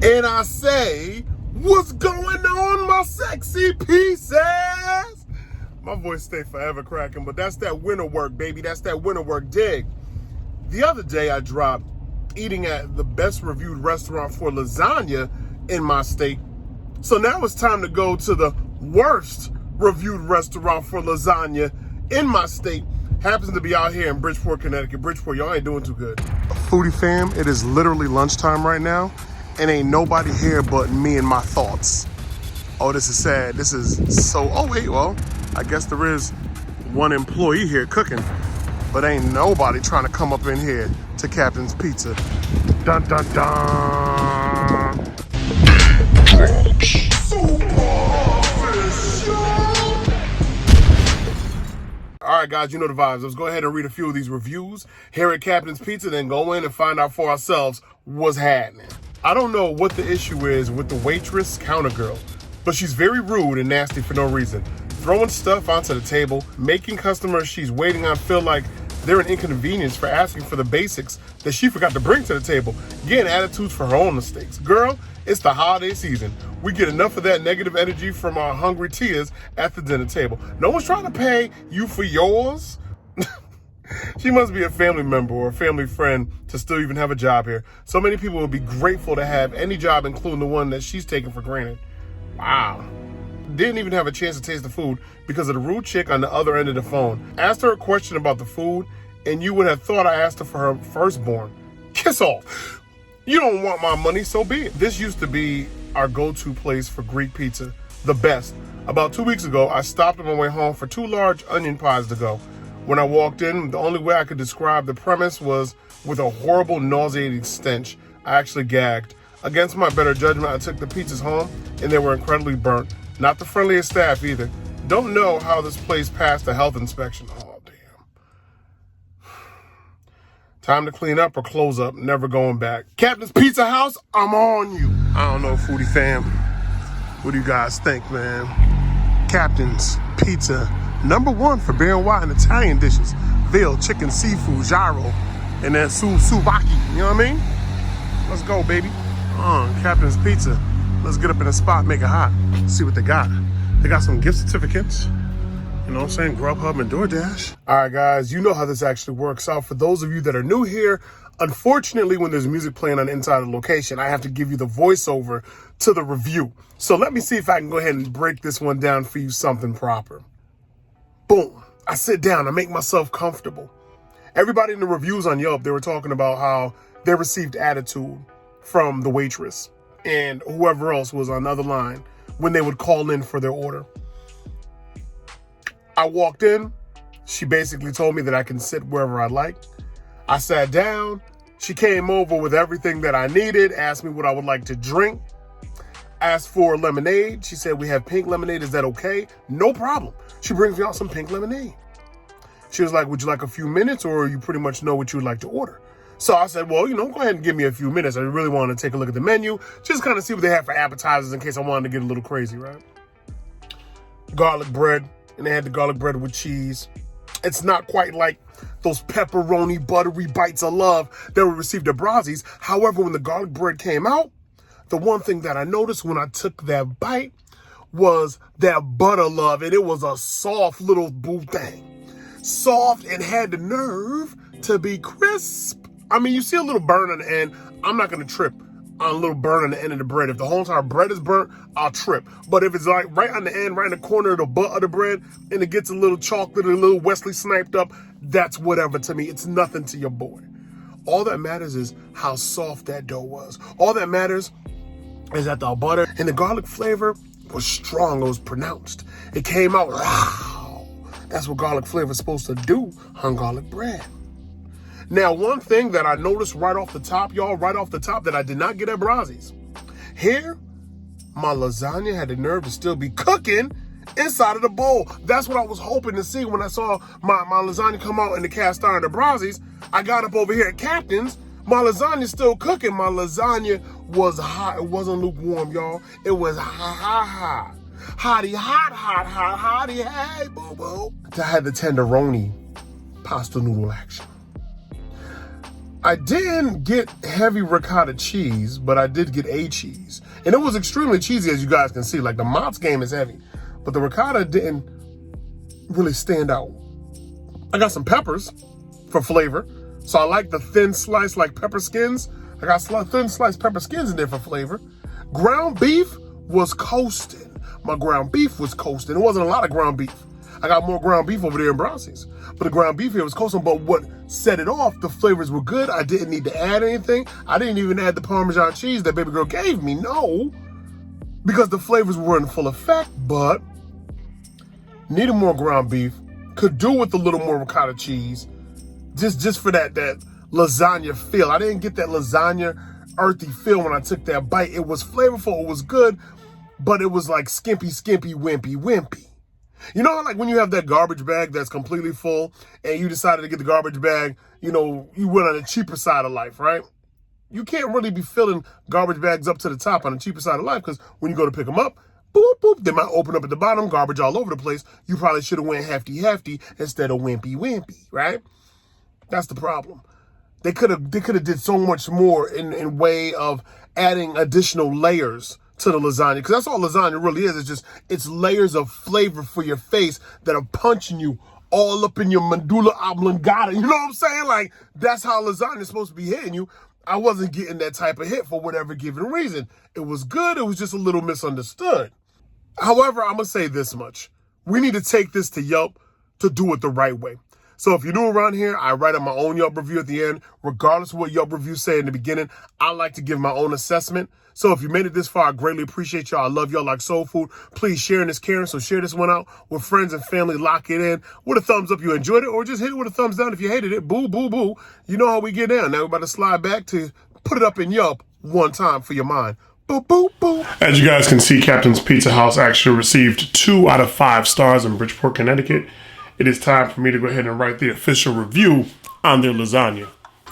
And I say, what's going on, my sexy pieces? My voice stay forever cracking, but that's that winter work, baby. That's that winter work dig. The other day I dropped eating at the best reviewed restaurant for lasagna in my state. So now it's time to go to the worst reviewed restaurant for lasagna in my state. Happens to be out here in Bridgeport, Connecticut. Bridgeport, y'all ain't doing too good. Foodie fam, it is literally lunchtime right now. And ain't nobody here but me and my thoughts. Oh, this is sad. This is so, oh wait, well, I guess there is one employee here cooking, but ain't nobody trying to come up in here to Captain's Pizza. Dun, dun, dun. All right, guys, you know the vibes. Let's go ahead and read a few of these reviews here at Captain's Pizza, then go in and find out for ourselves what's happening. I don't know what the issue is with the waitress counter girl, but she's very rude and nasty for no reason. Throwing stuff onto the table, making customers she's waiting on feel like they're an inconvenience for asking for the basics that she forgot to bring to the table. Getting attitudes for her own mistakes. Girl, it's the holiday season. We get enough of that negative energy from our hungry tears at the dinner table. No one's trying to pay you for yours. She must be a family member or a family friend to still even have a job here. So many people would be grateful to have any job, including the one that she's taking for granted. Wow. Didn't even have a chance to taste the food because of the rude chick on the other end of the phone. Asked her a question about the food, and you would have thought I asked her for her firstborn. Kiss off. You don't want my money, so be it. This used to be our go-to place for Greek pizza, the best. About 2 weeks ago, I stopped on my way home for 2 large onion pies to go. When I walked in, the only way I could describe the premise was with a horrible, nauseating stench. I actually gagged. Against my better judgment, I took the pizzas home, and they were incredibly burnt. Not the friendliest staff either. Don't know how this place passed a health inspection. Oh, damn. Time to clean up or close up, never going back. Captain's Pizza House, I'm on you. I don't know, foodie fam. What do you guys think, man? Captain's Pizza, #1 for beer and wine Italian dishes. Veal, chicken, seafood, gyro, and then souvlaki. You know what I mean? Let's go, baby. Captain's Pizza. Let's get up in the spot, make it hot. See what they got. They got some gift certificates. You know what I'm saying? Grubhub and DoorDash. All right, guys, you know how this actually works out. For those of you that are new here, unfortunately, when there's music playing on the inside of the location, I have to give you the voiceover to the review. So let me see if I can go ahead and break this one down for you something proper. Boom. I sit down, I make myself comfortable. Everybody in the reviews on Yelp, they were talking about how they received attitude from the waitress and whoever else was on the other line when they would call in for their order. I walked in. She basically told me that I can sit wherever I like. I sat down. She came over with everything that I needed, asked me what I would like to drink, asked for lemonade. She said, we have pink lemonade. Is that okay? No problem. She brings me out some pink lemonade. She was like, would you like a few minutes or you pretty much know what you would like to order? So I said, well, go ahead and give me a few minutes. I really want to take a look at the menu, just kind of see what they have for appetizers in case I wanted to get a little crazy, right? Garlic bread, and they had the garlic bread with cheese. It's not quite like those pepperoni, buttery bites of love that we received at Brazzi's. However, when the garlic bread came out, the one thing that I noticed when I took that bite was that butter love, and it was a soft little boo thing. Soft and had the nerve to be crisp. I mean, you see a little burn on the end. I'm not going to trip on a little burn on the end of the bread. If the whole entire bread is burnt, I'll trip. But if it's like right on the end, right in the corner of the butt of the bread, and it gets a little chocolate, a little Wesley sniped up, that's whatever to me. It's nothing to your boy. All that matters is how soft that dough was. All that matters is that the butter and the garlic flavor was strong. It was pronounced. It came out, wow. That's what garlic flavor is supposed to do on garlic bread. Now, one thing that I noticed right off the top, y'all, that I did not get at Brazzi's. Here, my lasagna had the nerve to still be cooking inside of the bowl. That's what I was hoping to see when I saw my lasagna come out in the cast iron at Brazzi's. I got up over here at Captain's. My lasagna's still cooking. My lasagna was hot. It wasn't lukewarm, y'all. It was hot. Hottie, hottie, hey, boo-boo. I had the tenderoni pasta noodle action. I didn't get heavy ricotta cheese, but I did get a cheese. And it was extremely cheesy, as you guys can see. Like, the Mott's game is heavy, but the ricotta didn't really stand out. I got some peppers for flavor. So I like the thin slice, like pepper skins. I got thin sliced pepper skins in there for flavor. Ground beef was coasting. My ground beef was coasting. It wasn't a lot of ground beef. I got more ground beef over there in Brownsie's. But the ground beef here was coasting. But what set it off, the flavors were good. I didn't need to add anything. I didn't even add the Parmesan cheese that baby girl gave me. No. Because the flavors were in full effect. But needed more ground beef. Could do with a little more ricotta cheese. Just for that lasagna feel. I didn't get that lasagna earthy feel when I took that bite. It was flavorful. It was good. But it was like skimpy, wimpy. You know, like when you have that garbage bag that's completely full and you decided to get the garbage bag, you know, you went on the cheaper side of life, right? You can't really be filling garbage bags up to the top on the cheaper side of life because when you go to pick them up, boop, boop, they might open up at the bottom, garbage all over the place. You probably should have went hefty instead of wimpy, right? That's the problem. They could have did so much more in way of adding additional layers to the lasagna, because that's all lasagna really is. It's layers of flavor for your face that are punching you all up in your medulla oblongata. You know what I'm saying? Like, that's how lasagna is supposed to be hitting you. I wasn't getting that type of hit for whatever given reason. It was good. It was just a little misunderstood. However, I'm going to say this much. We need to take this to Yelp to do it the right way. So if you're new around here, I write up my own Yelp review at the end. Regardless of what Yelp reviews say in the beginning, I like to give my own assessment. So if you made it this far, I greatly appreciate y'all. I love y'all like soul food. Please sharing is caring. So share this one out with friends and family. Lock it in with a thumbs up. You enjoyed it, or just hit it with a thumbs down if you hated it. Boo, boo, boo. You know how we get down. Now we're about to slide back to put it up in Yelp one time for your mind. Boo, boo, boo. As you guys can see, Captain's Pizza House actually received 2 out of 5 stars in Bridgeport, Connecticut. It is time for me to go ahead and write the official review on their lasagna.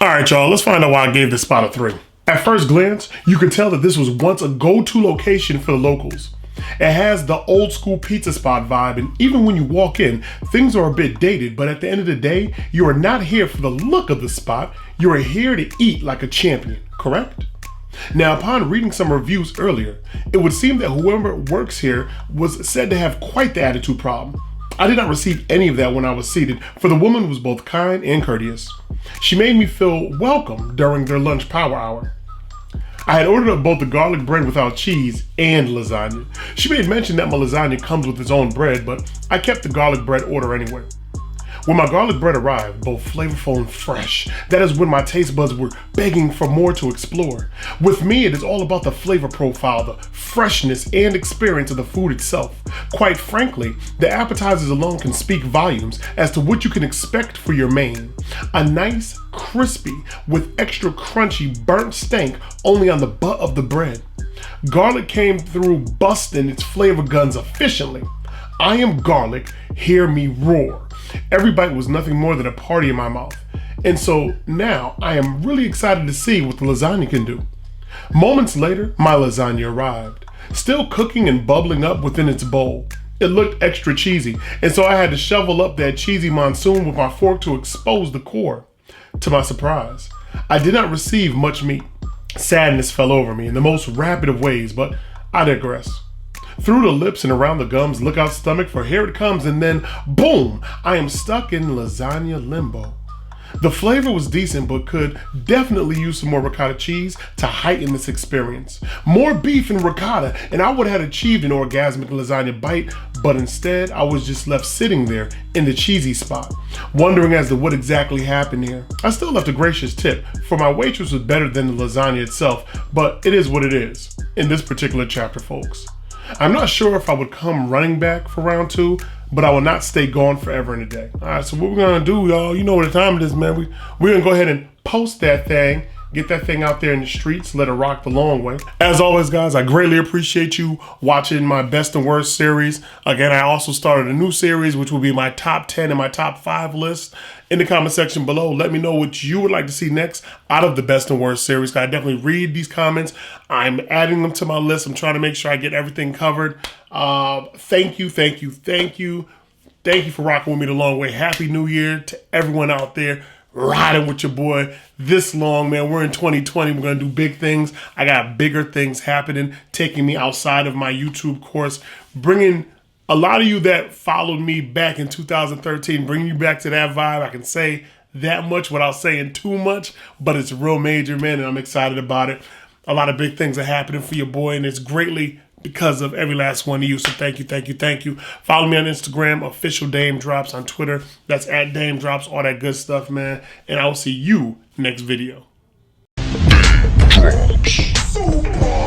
All right, y'all, let's find out why I gave this spot a 3. At first glance, you could tell that this was once a go-to location for the locals. It has the old school pizza spot vibe, and even when you walk in, things are a bit dated, but at the end of the day, you are not here for the look of the spot. You are here to eat like a champion, correct? Now, upon reading some reviews earlier, it would seem that whoever works here was said to have quite the attitude problem. I did not receive any of that when I was seated, for the woman was both kind and courteous. She made me feel welcome during their lunch power hour. I had ordered up both the garlic bread without cheese and lasagna. She made mention that my lasagna comes with its own bread, but I kept the garlic bread order anyway. When my garlic bread arrived, both flavorful and fresh, that is when my taste buds were begging for more to explore. With me, it is all about the flavor profile, the freshness and experience of the food itself. Quite frankly, the appetizers alone can speak volumes as to what you can expect for your main. A nice, crispy, with extra crunchy, burnt stank only on the butt of the bread. Garlic came through busting its flavor guns efficiently. I am garlic, hear me roar. Every bite was nothing more than a party in my mouth. And so now I am really excited to see what the lasagna can do. Moments later, my lasagna arrived, still cooking and bubbling up within its bowl. It looked extra cheesy, and so I had to shovel up that cheesy monsoon with my fork to expose the core. To my surprise, I did not receive much meat. Sadness fell over me in the most rapid of ways, but I digress. Through the lips and around the gums, look out stomach, for here it comes, and then boom, I am stuck in lasagna limbo. The flavor was decent, but could definitely use some more ricotta cheese to heighten this experience. More beef and ricotta, and I would have achieved an orgasmic lasagna bite, but instead I was just left sitting there in the cheesy spot, wondering as to what exactly happened here. I still left a gracious tip, for my waitress was better than the lasagna itself, but it is what it is in this particular chapter, folks. I'm not sure if I would come running back for round 2, but I will not stay gone forever and a day. All right, so what we're gonna do, y'all, you know what the time it is, man. We're gonna go ahead and post that thing, get that thing out there in the streets, let it rock the long way. As always, guys, I greatly appreciate you watching my best and worst series. Again, I also started a new series, which will be my top 10 and my top 5 list. In the comment section below, let me know what you would like to see next out of the best and worst series. I definitely read these comments. I'm adding them to my list. I'm trying to make sure I get everything covered. Thank you for rocking with me the long way. Happy New Year to everyone out there. riding with your boy this long, man. We're in 2020. We're going to do big things. I got bigger things happening, taking me outside of my YouTube course, bringing a lot of you that followed me back in 2013, bringing you back to that vibe. I can say that much without saying too much, but it's real major, man, and I'm excited about it. A lot of big things are happening for your boy, and it's greatly because of every last one of you. So thank you, thank you, thank you. Follow me on Instagram, official Dame Drops, on Twitter. That's at Dame Drops, all that good stuff, man. And I will see you next video. Drops.